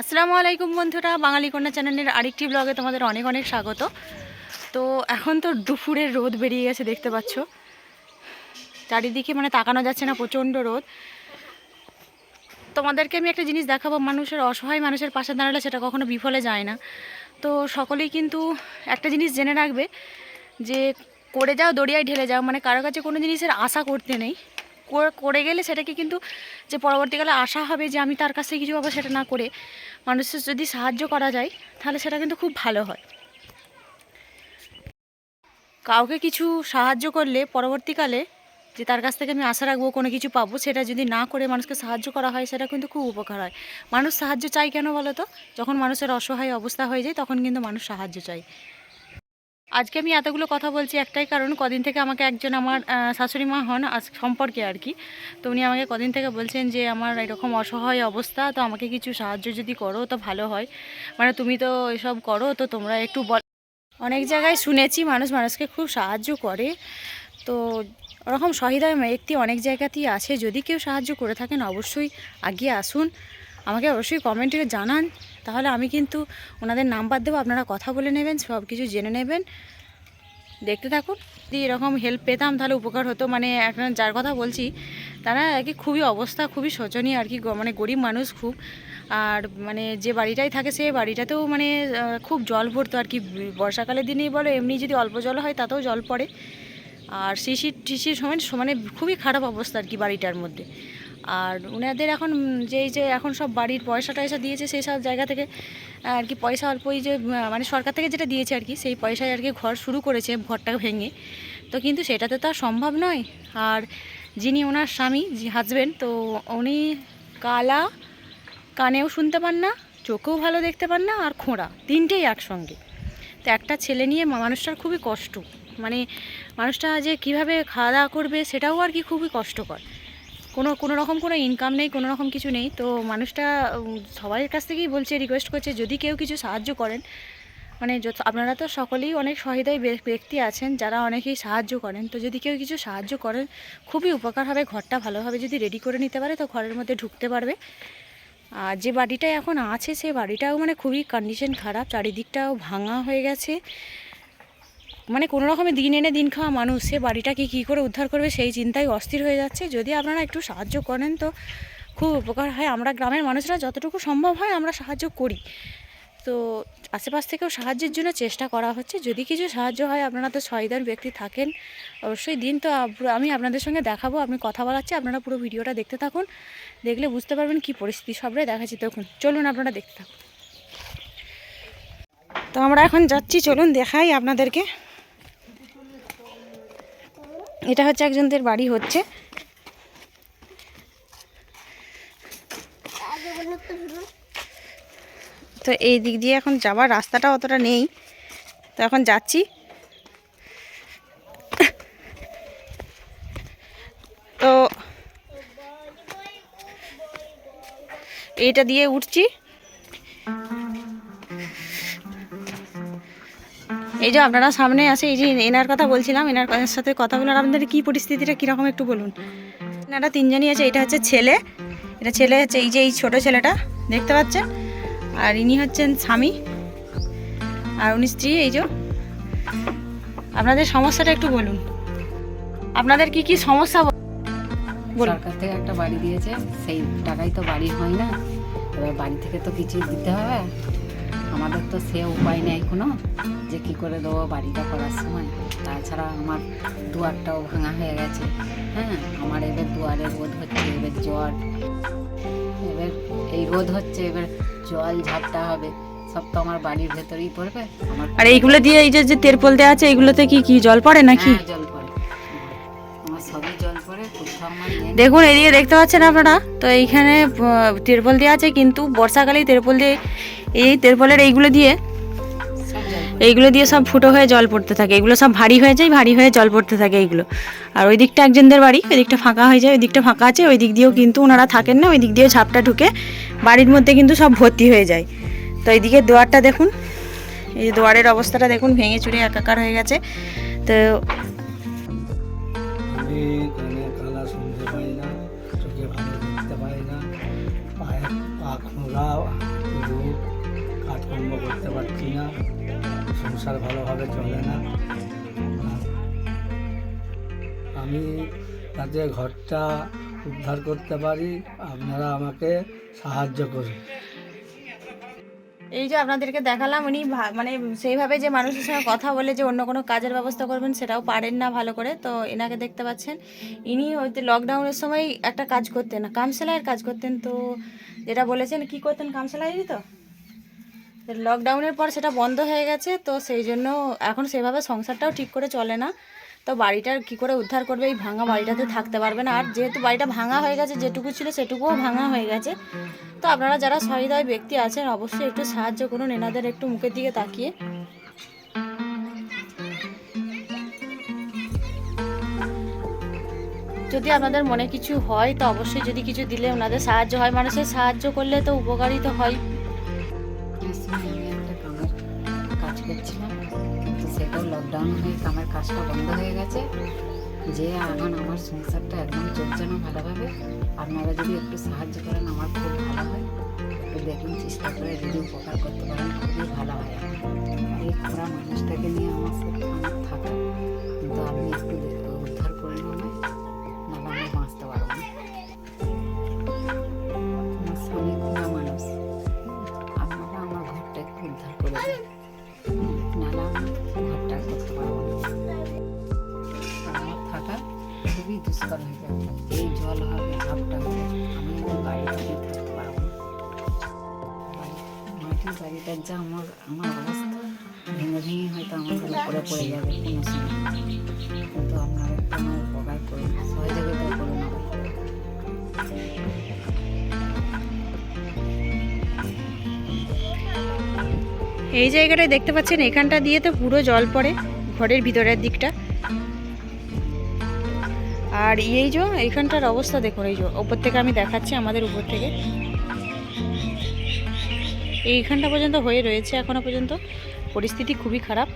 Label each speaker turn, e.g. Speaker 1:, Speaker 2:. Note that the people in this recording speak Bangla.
Speaker 1: আসসালামু আলাইকুম বন্ধুরা, বাঙালি কন্যা চ্যানেলের আরেকটি ব্লগে তোমাদের অনেক অনেক স্বাগত। তো এখন তো দুপুরের রোদ বেরিয়ে গেছে, দেখতে পাচ্ছ চারিদিকে, মানে তাকানো যাচ্ছে না, প্রচণ্ড রোদ। তোমাদেরকে আমি একটা জিনিস দেখাবো, মানুষের অসহায় মানুষের পাশে দাঁড়ালে সেটা কখনো বিফলে যায় না। তো সকলেই কিন্তু একটা জিনিস জেনে রাখবে যে করে যাও দরিয়ায় ঢেলে যাও, মানে কারো কাছে কোনো জিনিসের আশা করতে নেই। করে গেলে সেটাকে কিন্তু যে পরবর্তীকালে আশা হবে যে আমি তার কাছ থেকে কিছু পাবো, সেটা না করে মানুষের যদি সাহায্য করা যায় তাহলে সেটা কিন্তু খুব ভালো হয়। কাউকে কিছু সাহায্য করলে পরবর্তীকালে যে তার কাছ থেকে আমি আশা রাখবো কোনো কিছু পাবো, সেটা যদি না করে মানুষকে সাহায্য করা হয় সেটা কিন্তু খুব উপকার হয়। মানুষ সাহায্য চাই কেন বলো তো? যখন মানুষের অসহায় অবস্থা হয়ে যায় তখন কিন্তু মানুষ সাহায্য চায়। আজকে আমি এতগুলো কথা বলছি একটাই কারণ, কদিন থেকে আমাকে একজন আমার শাশুড়ি মা হন সম্পর্কে আর কি, তো উনি আমাকে কদিন থেকে বলছেন যে আমার এরকম অসহায় অবস্থা, তো আমাকে কিছু সাহায্য যদি করো তো ভালো হয়। মানে তুমি তো এসব করো, তো তোমরা একটু অনেক জায়গায় শুনেছি মানুষ মানুষকে খুব সাহায্য করে, তো ওরকম সহৃদয় ব্যক্তি অনেক জায়গাতেই আছে। যদি কেউ সাহায্য করে থাকেন অবশ্যই আগিয়ে আসুন, আমাকে অবশ্যই কমেন্টে জানান, তাহলে আমি কিন্তু ওনাদের নাম্বার দেবো, আপনারা কথা বলে নেবেন, সব কিছু জেনে নেবেন। দেখতে থাকুন, যদি এরকম হেল্প পেতাম তাহলে উপকার হতো। মানে এখন যার কথা বলছি তারা আর কি খুবই অবস্থা খুবই শোচনীয় আর কি, মানে গরিব মানুষ খুব। আর মানে যে বাড়িটাই থাকে সেই বাড়িটাতেও মানে খুব জল ভরতো আর কি, বর্ষাকালের দিনেই বলো এমনি যদি অল্প জল হয় তাতেও জল পড়ে। আর শিশির সময় মানে খুবই খারাপ অবস্থা আর কি বাড়িটার মধ্যে। আর ওনাদের এখন যে এখন সব বাড়ির পয়সা টয়সা দিয়েছে সেই সব জায়গা থেকে আর কি, পয়সা অল্প, ওই যে মানে সরকার থেকে যেটা দিয়েছে আর কি, সেই পয়সায় আর কি ঘর শুরু করেছে, ঘরটা ভেঙে। তো কিন্তু সেটাতে তো আর সম্ভব নয়। আর যিনি ওনার স্বামী হাজব্যান্ড, তো উনি কালা, কানেও শুনতে পান না, চোখেও ভালো দেখতে পান না, আর খোঁড়া, তিনটেই একসঙ্গে। তো একটা ছেলে নিয়ে মানুষটার খুবই কষ্ট, মানে মানুষটা যে কিভাবে খাওয়া দাওয়া করবে সেটাও আর কি খুবই কষ্টকর। কোনো রকম কোনো ইনকাম নেই, কোনো রকম কিছু নেই। তো মানুষটা সবার কাছ থেকেই বলছে, রিকোয়েস্ট করছে যদি কেউ কিছু সাহায্য করেন, মানে আপনারা তো সকলেই অনেক সহৃদয় ব্যক্তি আছেন যারা অনেকেই সাহায্য করেন, তো যদি কেউ কিছু সাহায্য করেন খুবই উপকার হবে। ঘরটা ভালোভাবে যদি রেডি করে নিতে পারে তো ঘরের মধ্যে ঢুকতে পারবে। আর যে বাড়িটা এখন আছে সেই বাড়িটাও মানে খুবই কন্ডিশন খারাপ, চারিদিকটাও ভাঙা হয়ে গেছে। মানে কোনো রকমের দিন এনে দিন খাওয়া মানুষ সে বাড়িটাকে কী করে উদ্ধার করবে সেই চিন্তায় অস্থির হয়ে যাচ্ছে। যদি আপনারা একটু সাহায্য করেন তো খুব উপকার হয়। আমরা গ্রামের মানুষরা যতটুকু সম্ভব হয় আমরা সাহায্য করি, তো আশেপাশ থেকেও সাহায্যের জন্য চেষ্টা করা হচ্ছে। যদি কিছু সাহায্য হয়, আপনারা তো সহৃদয় ব্যক্তি থাকেন, অবশ্যই দিন। তো আমি আপনাদের সঙ্গে দেখাবো, আমি কথা বলাচ্ছি, আপনারা পুরো ভিডিওটা দেখতে থাকুন, দেখলে বুঝতে পারবেন কি পরিস্থিতি। সবটাই দেখাচ্ছি, দেখুন, চলুন আপনারা দেখতে থাকুন। তো আমরা এখন যাচ্ছি, চলুন দেখাই আপনাদেরকে। এটা হচ্ছে একজনদের বাড়ি হচ্ছে, তো এই দিক দিয়ে এখন যাবার রাস্তাটা অতটা নেই, তো এখন যাচ্ছি। তো এইটা দিয়ে উঠছি, এই যে আপনারা সামনে আছে, এই যে এনার কথা বলছিলাম, এনার সাথে কথা বলুন, আপনাদের কী পরিস্থিতিটা কীরকম একটু বলুন। এনারা তিনজনই আছে, এটা হচ্ছে ছেলে, এটা ছেলে হচ্ছে এই যে এই ছোটো ছেলেটা দেখতে পাচ্ছেন, আর ইনি হচ্ছেন স্বামী, আর উনি স্ত্রী। এই যে আপনাদের সমস্যাটা একটু বলুন, আপনাদের কি কি সমস্যা।
Speaker 2: সরকার থেকে একটা বাড়ি দিয়েছে, সেই টাকাই তো বাড়ি হয় না, এবার বাড়ি থেকে তো কিছু দিতে হবে। আমাদের তো সে উপায় নেই কোনো, যে কি করে দেবো বাড়িটা করার সময়। তাছাড়া আমার দুয়ারটাও ভাঙা হয়ে গেছে, হ্যাঁ, আমার এবার দুয়ারে রোদ হচ্ছে, এবার জল, এবার এই রোদ হচ্ছে, এবার জল ঝাপটা হবে, সব তো আমার বাড়ির ভেতরেই পড়বে। আমার
Speaker 1: আর এইগুলো দিয়ে এই যে তেরপল দেওয়া আছে, এগুলোতে কি জল পড়ে নাকি?
Speaker 2: জল পড়ে, আমার সবই জল পড়ে, কোথাও আমার
Speaker 1: দেখুন এইদিকে দেখতে পাচ্ছেন আপনারা, তো এইখানে তেরপল দেওয়া আছে, কিন্তু বর্ষাকালেই তেরপল দিয়ে, এই তেরপলের এইগুলো দিয়ে সব ফুটো হয়ে জল পড়তে থাকে, এগুলো সব ভারী হয়ে যায়, ভারী হয়ে জল পড়তে থাকে এইগুলো। আর ওই দিকটা একজনদের বাড়ি, ওই দিকটা ফাঁকা হয়ে যায়, ওই দিকটা ফাঁকা আছে, ওই দিক দিয়েও কিন্তু ওনারা থাকেন না, ওই দিক দিয়েও ঝাপটা ঢুকে বাড়ির মধ্যে কিন্তু সব ভর্তি হয়ে যায়। তো এইদিকে দুয়ারটা দেখুন, এই যে দুয়ারের অবস্থাটা দেখুন, ভেঙে চুরে একাকার হয়ে গেছে। তো
Speaker 3: কালা শুনতে পাই না, চোখে ভালো দেখতে পাই না, পায়ে পা আমরা কিছু কাজকর্ম করতে পারছি না, সংসার ভালোভাবে চলে না। আমি যাতে ঘরটা উদ্ধার করতে পারি, আপনারা আমাকে সাহায্য করুন।
Speaker 1: এই যে আপনাদেরকে দেখালাম, উনি মানে সেইভাবে যে মানুষের সঙ্গে কথা বলে যে অন্য কোনো কাজের ব্যবস্থা করবেন সেটাও পারেন না ভালো করে। তো এনাকে দেখতে পাচ্ছেন, ইনি হয়তো লকডাউনের সময় একটা কাজ করতেন, কামসেলাইয়ের কাজ করতেন। তো যেটা বলেছেন কি করতেন, কামসেলাইয়েরই তো লকডাউনের পর সেটা বন্ধ হয়ে গেছে। তো সেই জন্য এখন সেভাবে সংসারটাও ঠিক করে চলে না। তো বাড়িটার কি করে উদ্ধার করবে, এই ভাঙা বাড়িটাতে থাকতে পারবে না। আর যেহেতু বাড়িটা ভাঙা হয়ে গেছে, যেটুকু ছিল সেটুকুও ভাঙা হয়ে গেছে। তো আপনারা যারা সহৃদয় ব্যক্তি আছেন অবশ্যই একটু সাহায্য করুন এনাদের একটু মুখের দিকে তাকিয়ে। যদি আপনাদের মনে কিছু হয় তো অবশ্যই যদি কিছু দিলে ওনাদের সাহায্য হয়, মানুষের সাহায্য করলে তো উপকারই তো হয়।
Speaker 2: আমি একটা কামের কাজ করছিলাম, কিন্তু সেটাও লকডাউন হয়ে কামের কাজটা বন্ধ হয়ে গেছে, যে এখন আমার সংসারটা একদম চলছে না ভালোভাবে। আপনারা যদি একটু সাহায্য করেন আমার খুব ভালো হয়। একটু দেখুন, চেষ্টা করে যদি উপকার করতে পারেন খুবই ভালো হয়। এই খোঁড়া মানুষটাকে নিয়ে আমার আমার থাকা, কিন্তু আপনি একটু উদ্ধার করে নিন, নাহলে আমি বাঁচতে পারবো না। আমার স্বামী খোঁড়া মানুষ, আপনারা আমার ঘরটা একটু উদ্ধার করে দিন, নাহলে আমি ঘরটা করতে পারবো না। আমার থাকা খুবই দুষ্কর হয়ে যাবে। এই জল হবে, ঝাপটা হবে, আমি ওই বাড়িতে থাকতে পারবো না। মাটির বাড়িটার যা আমার অবস্থা, ভেঙে ভেঙে হয়তো আমাদের উপরে পড়ে যাবে কোনো সময়। কিন্তু আপনারা একটু আমার উপকার করুন, সহযোগিতা করুন আমাকে।
Speaker 1: এই জায়গাটায় দেখতে পাচ্ছেন, এখানটা দিয়ে তো পুরো জল পড়ে ঘরের ভিতরের দিকটা। আর এই যে এইখানটার অবস্থা দেখুন, এই যে উপর থেকে আমি দেখাচ্ছি, আমাদের উপর থেকে এইখানটা পর্যন্ত হয়ে রয়েছে এখনো পর্যন্ত। পরিস্থিতি খুবই খারাপ।